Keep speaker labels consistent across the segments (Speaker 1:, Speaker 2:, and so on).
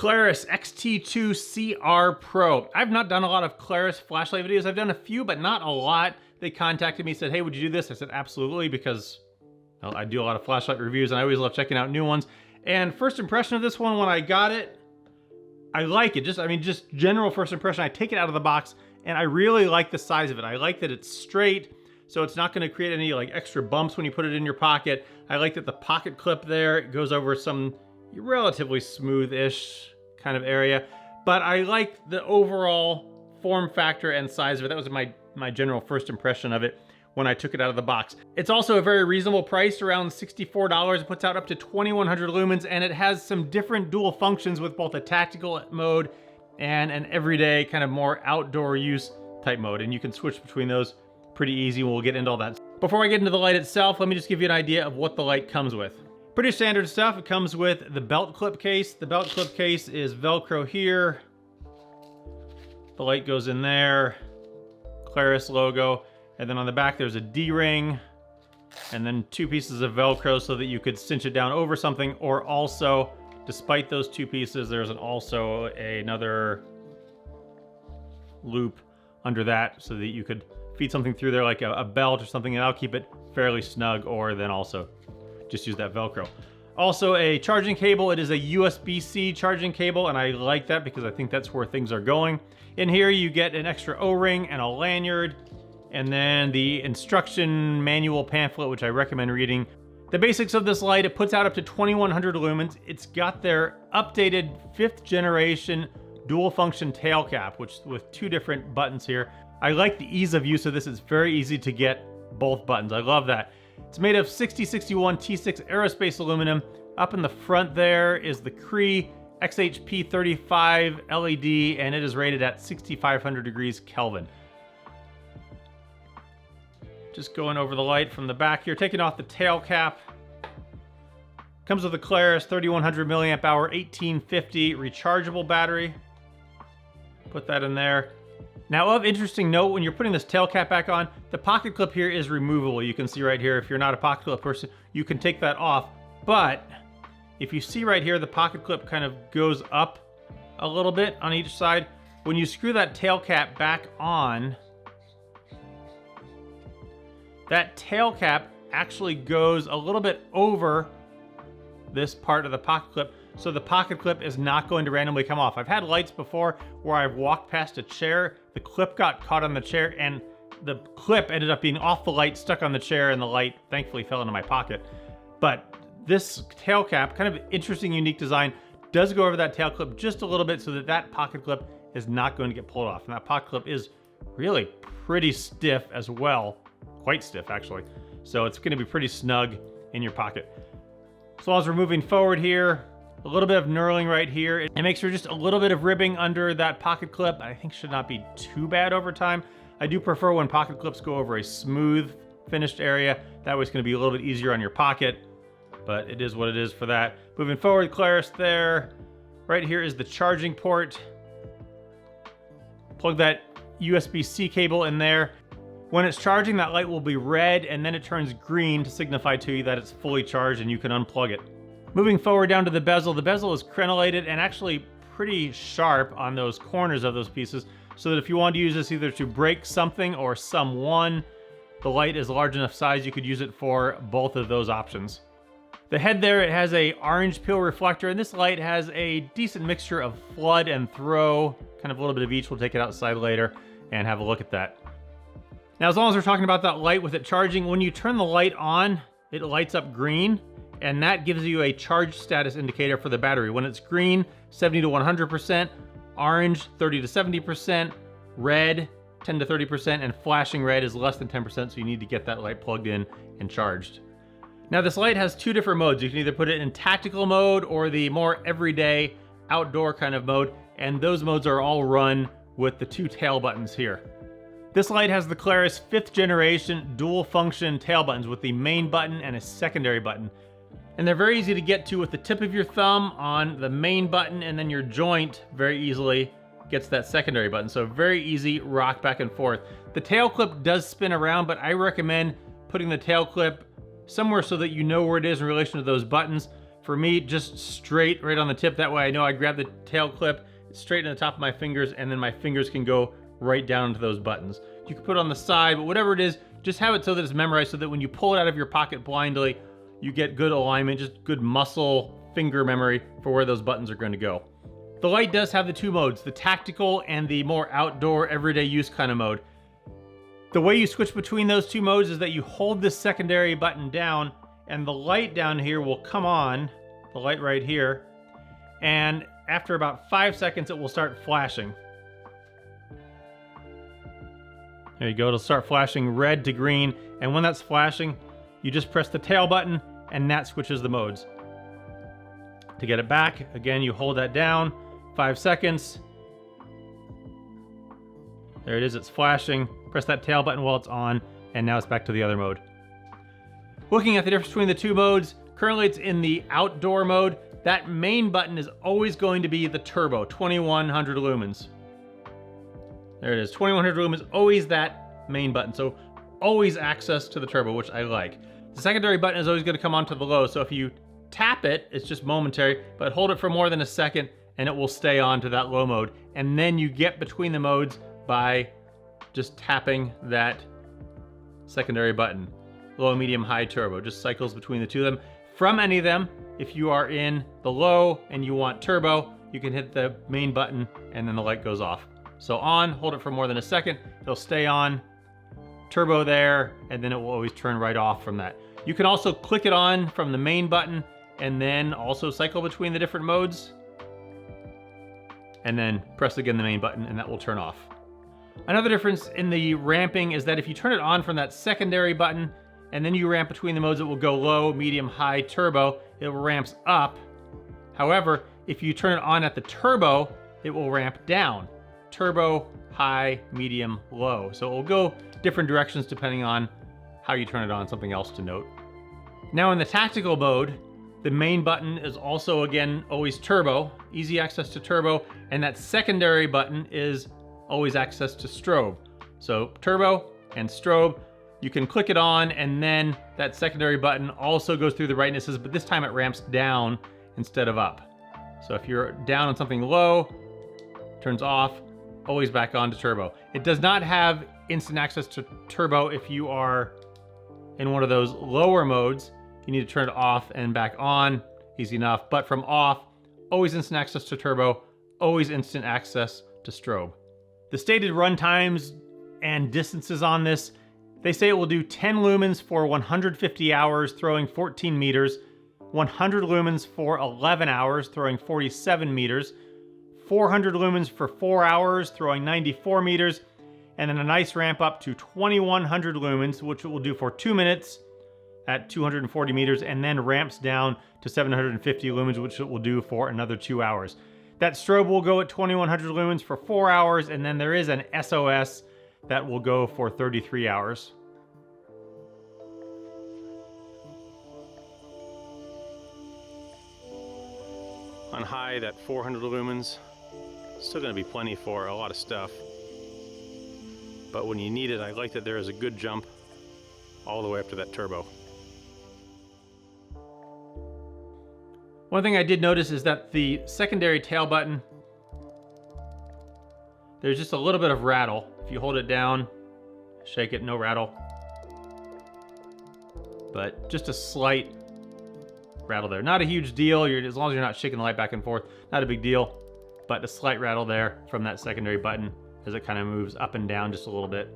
Speaker 1: Klarus XT2CR Pro. I've not done a lot of Klarus flashlight videos. I've done a few, but not a lot. They contacted me, said, hey, would you do this? I said, absolutely, because I do a lot of flashlight reviews and I always love checking out new ones. And first impression of this one, when I got it, I like it. Just general first impression. I take it out of the box and I really like the size of it. I like that it's straight, so it's not gonna create any like extra bumps when you put it in your pocket. I like that the pocket clip there, it goes over some relatively smooth-ish kind of area, but I like the overall form factor and size of it. That was my general first impression of it when I took it out of the box. It's also a very reasonable price, around $64. It puts out up to 2100 lumens, and it has some different dual functions with both a tactical mode and an everyday kind of more outdoor use type mode, and you can switch between those pretty easy. We'll get into all that. Before I get into the light itself, let me just give you an idea of what the light comes with. Pretty standard stuff. It comes with the belt clip case. The belt clip case is Velcro here. The light goes in there. Klarus logo. And then on the back there's a D-ring. And then two pieces of Velcro so that you could cinch it down over something. Or also, despite those two pieces, there's also another loop under that so that you could feed something through there like a belt or something, and that'll keep it fairly snug, or then also just use that Velcro. Also a charging cable. It is a USB-C charging cable, and I like that because I think that's where things are going. In here you get an extra O-ring and a lanyard, and then the instruction manual pamphlet, which I recommend reading. The basics of this light: it puts out up to 2100 lumens. It's got their updated 5th generation dual function tail cap, which with two different buttons here. I like the ease of use of this. It's very easy to get both buttons. I love that. It's made of 6061 T6 aerospace aluminum. Up in the front there is the Cree XHP35 LED, and it is rated at 6500 degrees Kelvin. Just going over the light from the back here, taking off the tail cap. Comes with a Klarus 3100 milliamp hour 1850 rechargeable battery. Put that in there. Now, of interesting note, when you're putting this tail cap back on, the pocket clip here is removable. You can see right here, if you're not a pocket clip person, you can take that off. But if you see right here, the pocket clip kind of goes up a little bit on each side. When you screw that tail cap back on, that tail cap actually goes a little bit over this part of the pocket clip, so the pocket clip is not going to randomly come off. I've had lights before where I've walked past a chair, the clip got caught on the chair, and the clip ended up being off the light, stuck on the chair, and the light thankfully fell into my pocket. But this tail cap, kind of interesting, unique design, does go over that tail clip just a little bit so that that pocket clip is not going to get pulled off. And that pocket clip is really pretty stiff as well, quite stiff actually. So it's gonna be pretty snug in your pocket. So as we're moving forward here, a little bit of knurling right here. It makes for just a little bit of ribbing under that pocket clip. I think should not be too bad over time. I do prefer when pocket clips go over a smooth finished area. That way it's gonna be a little bit easier on your pocket, but it is what it is for that. Moving forward, Klarus there. Right here is the charging port. Plug that USB-C cable in there. When it's charging, that light will be red, and then it turns green to signify to you that it's fully charged and you can unplug it. Moving forward down to the bezel is crenellated and actually pretty sharp on those corners of those pieces, so that if you want to use this either to break something or someone, the light is large enough size you could use it for both of those options. The head there, it has a orange peel reflector, and this light has a decent mixture of flood and throw, kind of a little bit of each. We'll take it outside later and have a look at that. Now, as long as we're talking about that light with it charging, when you turn the light on, it lights up green, and that gives you a charge status indicator for the battery. When it's green, 70 to 100%, orange, 30 to 70%, red, 10 to 30%, and flashing red is less than 10%, so you need to get that light plugged in and charged. Now, this light has two different modes. You can either put it in tactical mode or the more everyday outdoor kind of mode, and those modes are all run with the two tail buttons here. This light has the Klarus 5th generation dual function tail buttons with the main button and a secondary button. And they're very easy to get to with the tip of your thumb on the main button, and then your joint very easily gets that secondary button. So very easy rock back and forth. The tail clip does spin around, but I recommend putting the tail clip somewhere so that you know where it is in relation to those buttons. For me, just straight right on the tip. That way I know I grab the tail clip straight in the top of my fingers, and then my fingers can go right down into those buttons. You can put it on the side, but whatever it is, just have it so that it's memorized, so that when you pull it out of your pocket blindly, you get good alignment, just good muscle finger memory for where those buttons are going to go. The light does have the two modes, the tactical and the more outdoor, everyday use kind of mode. The way you switch between those two modes is that you hold this secondary button down, and the light down here will come on, the light right here, and after about 5 seconds it will start flashing. There you go, it'll start flashing red to green, and when that's flashing, you just press the tail button and that switches the modes. To get it back, again, you hold that down, 5 seconds. There it is, it's flashing. Press that tail button while it's on, and now it's back to the other mode. Looking at the difference between the two modes, currently it's in the outdoor mode. That main button is always going to be the turbo, 2100 lumens. There it is, 2100 lumens, always that main button. So always access to the turbo, which I like. The secondary button is always going to come onto the low, so if you tap it, it's just momentary, but hold it for more than a second and it will stay on to that low mode. And then you get between the modes by just tapping that secondary button. Low, medium, high, turbo, just cycles between the two of them. From any of them, if you are in the low and you want turbo, you can hit the main button and then the light goes off. So on, hold it for more than a second, it'll stay on, turbo there, and then it will always turn right off from that. You can also click it on from the main button and then also cycle between the different modes, and then press again the main button and that will turn off. Another difference in the ramping is that if you turn it on from that secondary button and then you ramp between the modes, it will go low, medium, high, turbo. It ramps up. However, if you turn it on at the turbo, it will ramp down. Turbo, high, medium, low. So it will go different directions depending on how you turn it on. Something else to note. Now in the tactical mode, the main button is also, again, always turbo, easy access to turbo, and that secondary button is always access to strobe. So turbo and strobe, you can click it on, and then that secondary button also goes through the brightnesses, but this time it ramps down instead of up. So if you're down on something low, turns off, always back on to turbo. It does not have instant access to turbo if you are in one of those lower modes. You need to turn it off and back on, easy enough. But from off, always instant access to turbo, always instant access to strobe. The stated run times and distances on this, they say it will do 10 lumens for 150 hours, throwing 14 meters, 100 lumens for 11 hours, throwing 47 meters, 400 lumens for 4 hours, throwing 94 meters, and then a nice ramp up to 2100 lumens, which it will do for 2 minutes at 240 meters, and then ramps down to 750 lumens, which it will do for another 2 hours. That strobe will go at 2100 lumens for 4 hours, and then there is an SOS that will go for 33 hours. On high, that 400 lumens, still going to be plenty for a lot of stuff. But when you need it, I like that there is a good jump all the way up to that turbo. One thing I did notice is that the secondary tail button, there's just a little bit of rattle. If you hold it down, shake it, no rattle. But just a slight rattle there. Not a huge deal, as long as you're not shaking the light back and forth, not a big deal. But a slight rattle there from that secondary button as it kind of moves up and down just a little bit.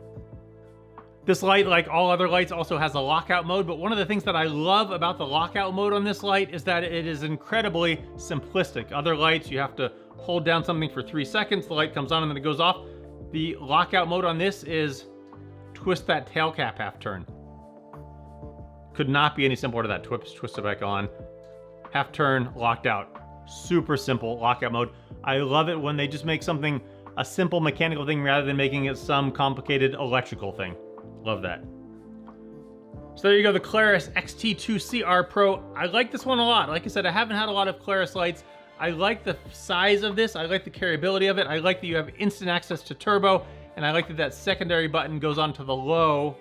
Speaker 1: This light, like all other lights, also has a lockout mode, but one of the things that I love about the lockout mode on this light is that it is incredibly simplistic. Other lights, you have to hold down something for 3 seconds, the light comes on and then it goes off. The lockout mode on this is twist that tail cap half turn. Could not be any simpler to that. Twist it back on. Half turn, locked out. Super simple lockout mode. I love it when they just make something a simple mechanical thing rather than making it some complicated electrical thing. Love that. So there you go, the Klarus XT2CR Pro. I like this one a lot. Like I said, I haven't had a lot of Klarus lights. I like the size of this. I like the carryability of it. I like that you have instant access to turbo, and I like that that secondary button goes onto the low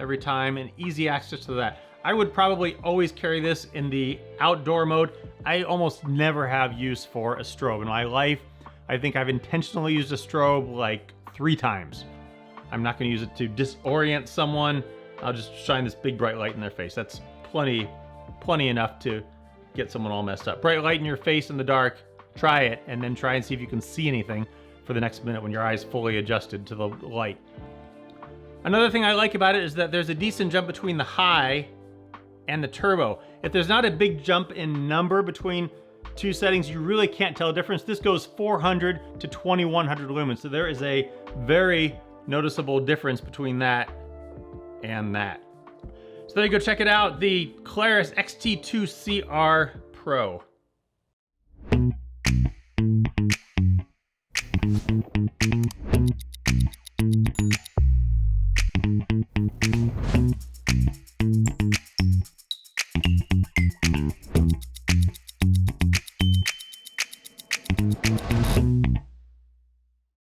Speaker 1: every time and easy access to that. I would probably always carry this in the outdoor mode. I almost never have use for a strobe in my life. I think I've intentionally used a strobe like 3 times. I'm not gonna use it to disorient someone. I'll just shine this big bright light in their face. That's plenty enough to get someone all messed up. Bright light in your face in the dark, try it, and then try and see if you can see anything for the next minute when your eye's fully adjusted to the light. Another thing I like about it is that there's a decent jump between the high and the turbo. If there's not a big jump in number between 2 settings, you really can't tell a difference. This goes 400 to 2100 lumens, so there is a very noticeable difference between that and that. So there you go, check it out, the Klarus XT2CR Pro.